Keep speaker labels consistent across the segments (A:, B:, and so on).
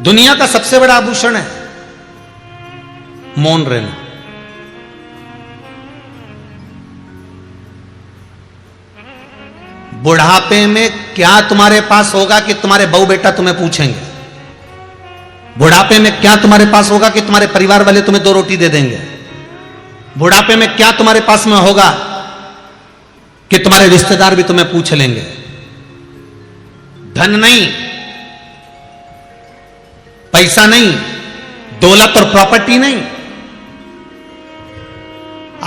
A: दुनिया का सबसे बड़ा आभूषण है मौन रहना। बुढ़ापे में क्या तुम्हारे पास होगा कि तुम्हारे बहू बेटा तुम्हें पूछेंगे? बुढ़ापे में क्या तुम्हारे पास होगा कि तुम्हारे परिवार वाले तुम्हें 2 रोटी दे देंगे? बुढ़ापे में क्या तुम्हारे पास में होगा कि तुम्हारे रिश्तेदार भी तुम्हें पूछ लेंगे? धन नहीं, पैसा नहीं, दौलत और प्रॉपर्टी नहीं।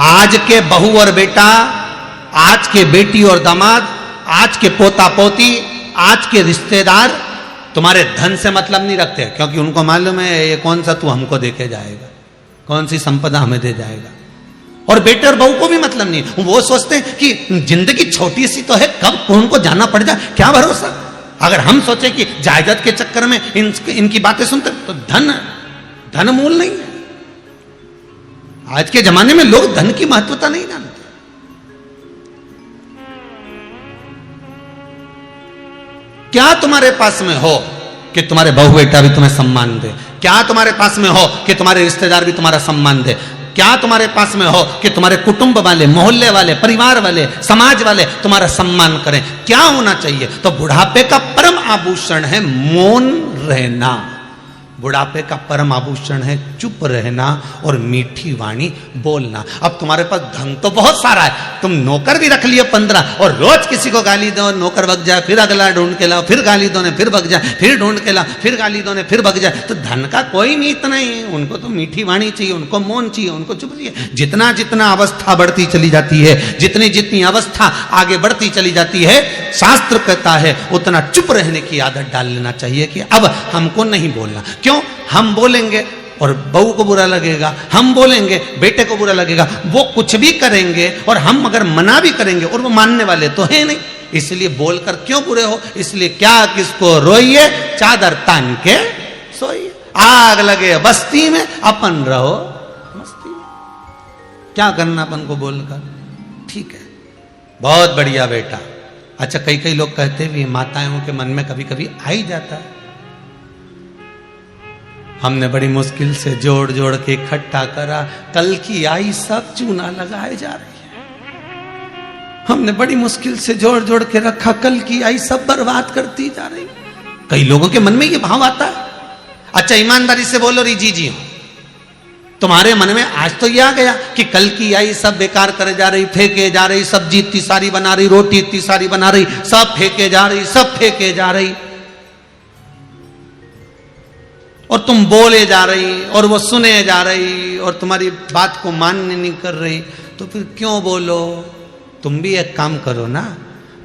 A: आज के बहू और बेटा, आज के बेटी और दामाद, आज के पोता पोती, आज के रिश्तेदार तुम्हारे धन से मतलब नहीं रखते, क्योंकि उनको मालूम है ये कौन सा तू हमको देके जाएगा, कौन सी संपदा हमें दे जाएगा। और बेटे और बहू को भी मतलब नहीं, वो सोचते हैं कि जिंदगी छोटी सी तो है, कब कौन को जाना पड़ जाए, क्या भरोसा। अगर हम सोचे कि जायदाद के चक्कर में इनकी बातें सुनते तो धन मूल नहीं है। आज के जमाने में लोग धन की महत्वता नहीं जानते। क्या तुम्हारे पास में हो कि तुम्हारे बहू बेटा भी तुम्हें सम्मान दे? क्या तुम्हारे पास में हो कि तुम्हारे रिश्तेदार भी तुम्हारा सम्मान दे? क्या तुम्हारे पास में हो कि तुम्हारे कुटुंब वाले, मोहल्ले वाले, परिवार वाले, समाज वाले तुम्हारा सम्मान करें? क्या होना चाहिए? तो बुढ़ापे का परम आभूषण है मौन रहना। बुढ़ापे का परम आभूषण है चुप रहना और मीठी वाणी बोलना। अब तुम्हारे पास धन तो बहुत सारा है, तुम नौकर भी रख लियो 15 और रोज किसी को गाली दो, नौकर भग जाए, फिर अगला ढूंढ के लाओ, फिर गाली दो ने फिर भग जाए, फिर ढूंढ के लाओ, फिर गाली दो ने फिर भग जाए, तो धन का कोई नीत नहीं है। उनको तो मीठी वाणी चाहिए, उनको मौन चाहिए, उनको चुप चाहिए। जितना जितना अवस्था बढ़ती चली जाती है, जितनी जितनी अवस्था आगे बढ़ती चली जाती है, शास्त्र कहता है उतना चुप रहने की आदत डाल लेना चाहिए कि अब हमको नहीं बोलना। क्यों? हम बोलेंगे और बहू को बुरा लगेगा, हम बोलेंगे बेटे को बुरा लगेगा, वो कुछ भी करेंगे और हम अगर मना भी करेंगे और वो मानने वाले तो है नहीं, इसलिए बोलकर क्यों बुरे हो। इसलिए क्या किसको रोइए, चादर तान के सोइए। आग लगे बस्ती में, अपन रहो मस्ती में। क्या करना अपन को बोलकर? ठीक है, बहुत बढ़िया बेटा। अच्छा, कई कई लोग कहते भी माताओं के मन में कभी कभी आ ही जाता है, हमने बड़ी मुश्किल से जोड़ जोड़ के इकट्ठा करा, कल की आई सब चूना लगाए जा रही है। हमने बड़ी मुश्किल से जोड़ जोड़ के रखा, कल की आई सब बर्बाद करती जा रही। कई लोगों के मन में ये भाव आता है। अच्छा, ईमानदारी से बोलो री जी हो, तुम्हारे मन में आज तो ये आ गया कि कल की आई सब बेकार करे जा रही, फेंके जा रही, सब्जी इतनी सारी बना रही, रोटी इतनी सारी बना रही, सब फेंके जा रही, सब फेंके जा रही, और तुम बोले जा रही और वो सुने जा रही और तुम्हारी बात को मान्य नहीं कर रही, तो फिर क्यों बोलो? तुम भी एक काम करो ना,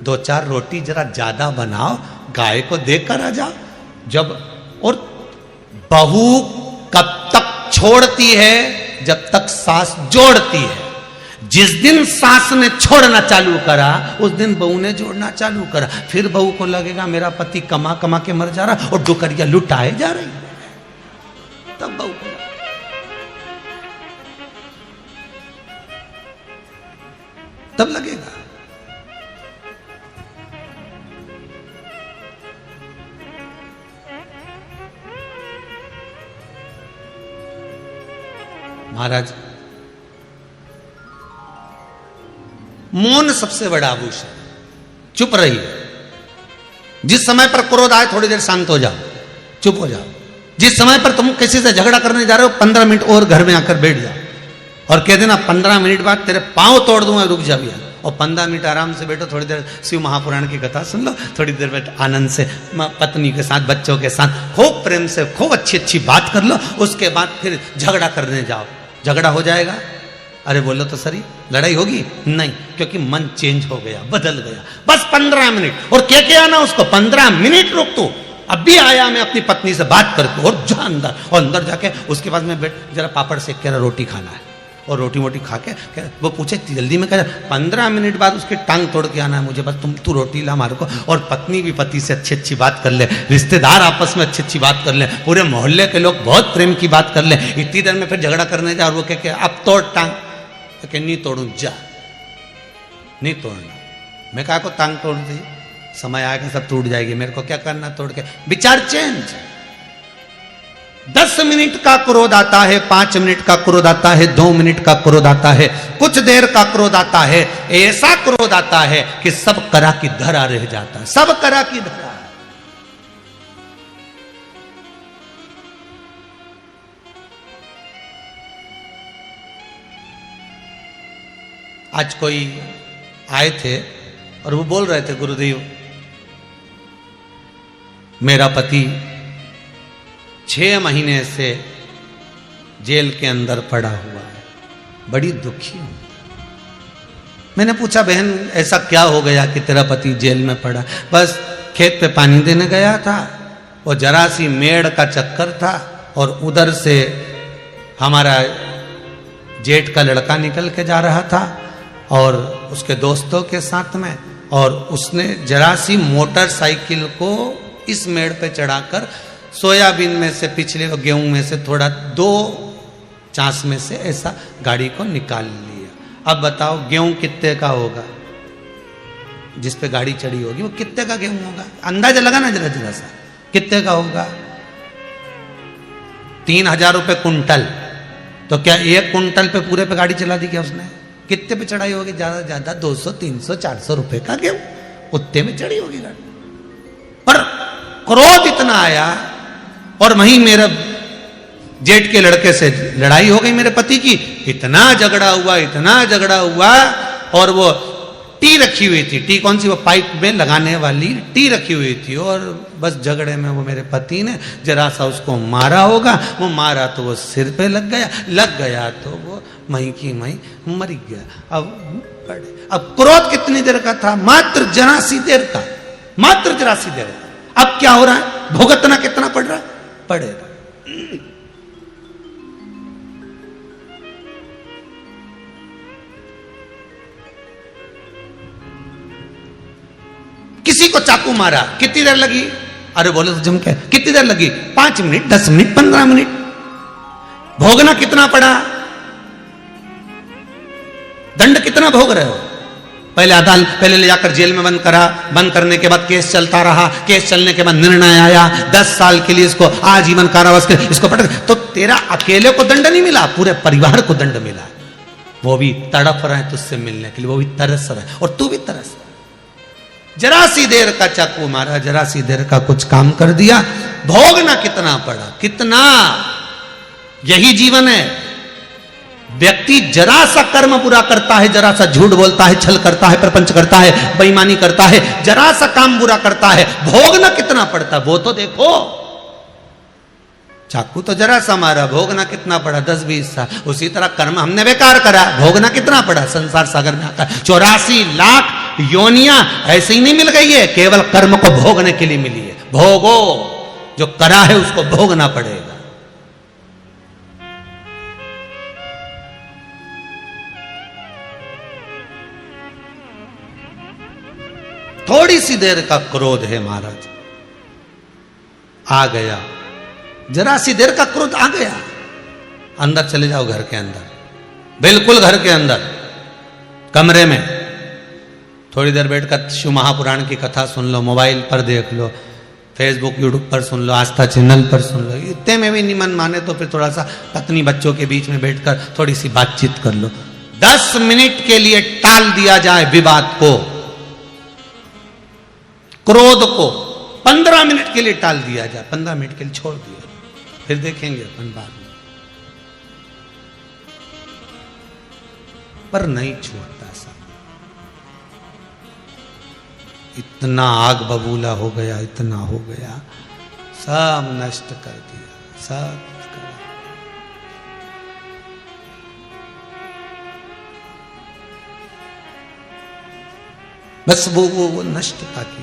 A: 2-4 रोटी जरा ज्यादा बनाओ, गाय को देकर आ जाओ। जब और बहू कब तक छोड़ती है? जब तक सास जोड़ती है। जिस दिन सास ने छोड़ना चालू करा, उस दिन बहू ने जोड़ना चालू करा। फिर बहू को लगेगा मेरा पति कमा कमा के मर जा रहा और डुकरिया लुटाए जा रही, तब बहू को तब लगेगा। महाराज, मौन सबसे बड़ा आभूषण। चुप रहिए। जिस समय पर क्रोध आए थोड़ी देर शांत हो जाओ, चुप हो जाओ। जिस समय पर तुम किसी से झगड़ा करने जा रहे हो, 15 मिनट और घर में आकर बैठ जाओ और कह देना 15 मिनट बाद तेरे पांव तोड़ दूंगा, रुक जा भैया। और 15 मिनट आराम से बैठो, थोड़ी देर शिव महापुराण की कथा सुन लो, थोड़ी देर बैठ आनंद से पत्नी के साथ, बच्चों के साथ खूब प्रेम से खूब अच्छी अच्छी बात कर लो। उसके बाद फिर झगड़ा करने जाओ। झगड़ा हो जाएगा, अरे बोलो तो सही, लड़ाई होगी नहीं, क्योंकि मन चेंज हो गया, बदल गया। बस 15 मिनट और क्या आना उसको, 15 मिनट रुक तू, अभी आया मैं अपनी पत्नी से बात करके, और जा अंदर, और अंदर जाके उसके पास में बैठ, जरा पापड़ सेक के रोटी खाना है, और रोटी वोटी खा के वो पूछे जल्दी में, कह 15 मिनट बाद उसके टांग तोड़ के आना है मुझे, बस तू रोटी ला मारो को। और पत्नी भी पति से अच्छी अच्छी बात कर ले, रिश्तेदार आपस में अच्छी अच्छी बात कर ले, पूरे मोहल्ले के लोग बहुत प्रेम की बात कर ले। इतनी देर में फिर झगड़ा करने जा और वो कह अब तोड़ टांग, तो कह नहीं तोड़ू, जा नहीं तोड़ना। मैं कहा को टांग तोड़ दी, समय आएगा सब टूट जाएगी, मेरे को क्या करना तोड़ के। विचार चेंज, 10 मिनट का क्रोध आता है, 5 मिनट का क्रोध आता है, 2 मिनट का क्रोध आता है, कुछ देर का क्रोध आता है, ऐसा क्रोध आता है कि सब करा की धरा रह जाता है, सब करा की धरा। आज कोई आए थे और वो बोल रहे थे, गुरुदेव मेरा पति 6 महीने से जेल के अंदर पड़ा हुआ है, बड़ी दुखी हूं। मैंने पूछा, बहन ऐसा क्या हो गया कि तेरा पति जेल में पड़ा? बस खेत पे पानी देने गया था, वो जरा सी मेड़ का चक्कर था और उधर से हमारा जेठ का लड़का निकल के जा रहा था और उसके दोस्तों के साथ में, और उसने जरा सी मोटरसाइकिल को इस मेड़ पे चढ़ाकर सोयाबीन में से, पिछले गेहूं में से थोड़ा 2 चांस में से ऐसा गाड़ी को निकाल लिया। अब बताओ गेहूं कितने का होगा? जिस पे गाड़ी चढ़ी होगी वो कितने का गेहूं होगा? अंदाजा लगाना जरा जरा सा, कितने का होगा? 3000 रुपए कुंटल। तो क्या 1 कुंटल पे पूरे पे गाड़ी चला दी क्या उसने? कितने पे चढ़ाई होगी? ज्यादा ज्यादा 200 300 400 रुपए का गेहूं, उतने में चढ़ी होगी गाड़ी। पर क्रोध इतना आया, और वहीं मेरे जेठ के लड़के से लड़ाई हो गई मेरे पति की, इतना झगड़ा हुआ, इतना झगड़ा हुआ। और वो टी रखी हुई थी, टी कौन सी, वो पाइप में लगाने वाली टी रखी हुई थी, और बस झगड़े में वो मेरे पति ने जरा सा उसको मारा होगा। वो मारा तो वो सिर पे लग गया तो वो मई की मई मर गया। अब क्रोध कितनी देर का था? मात्र जरा सी देर का, मात्र जरा सी देर का। अब क्या हो रहा है? भुगतना कितना पड़ रहा है? पड़ेगा। किसी को चाकू मारा, कितनी देर लगी? अरे बोले तो जम के, कितनी देर लगी? 5 मिनट, 10 मिनट, 15 मिनट। भोगना कितना पड़ा? दंड कितना भोग रहे हो? पहले ले जाकर जेल में बंद करा, बंद करने के बाद केस चलता रहा, केस चलने के बाद निर्णय आया 10 साल के लिए इसको आजीवन कारावास के इसको पड़। तो तेरा अकेले को दंड नहीं मिला, पूरे परिवार को दंड मिला। वो भी तड़प रहे हैं तुझसे मिलने के लिए, वो भी तरस रहे हैं, और तू भी तरस रहा। जरा सी देर का चाकू मारा, जरा सी देर का कुछ काम कर दिया, भोगना कितना पड़ा? कितना? यही जीवन है। व्यक्ति जरा सा कर्म पूरा करता है, जरा सा झूठ बोलता है, छल करता है, प्रपंच करता है, बेईमानी करता है, जरा सा काम बुरा करता है, भोगना कितना पड़ता? वो तो देखो। चाकू तो जरा सा मारा, भोगना कितना पड़ा? 10-20 साल। उसी तरह कर्म हमने बेकार करा, भोगना कितना पड़ा? संसार सागर में आता है 84 लाख योनियां ऐसे ही नहीं मिल गई है, केवल कर्म को भोगने के लिए मिली है। भोगो, जो करा है उसको भोगना पड़ेगा। थोड़ी सी देर का क्रोध है महाराज, आ गया, जरा सी देर का क्रोध आ गया। अंदर चले जाओ, घर के अंदर, बिल्कुल घर के अंदर, कमरे में थोड़ी देर बैठकर शिव महापुराण की कथा सुन लो, मोबाइल पर देख लो, फेसबुक यूट्यूब पर सुन लो, आस्था चैनल पर सुन लो। इतने में भी नहीं मन माने तो फिर थोड़ा सा पत्नी बच्चों के बीच में बैठकर थोड़ी सी बातचीत कर लो। 10 मिनट के लिए टाल दिया जाए विवाद को, क्रोध को 15 मिनट के लिए टाल दिया जाए, 15 मिनट के लिए छोड़ दिया, फिर देखेंगे अपन बाद में। पर नहीं छोड़ता सा, इतना आग बबूला हो गया, इतना हो गया, सब नष्ट कर दिया, सब कर। बस वो नष्टता की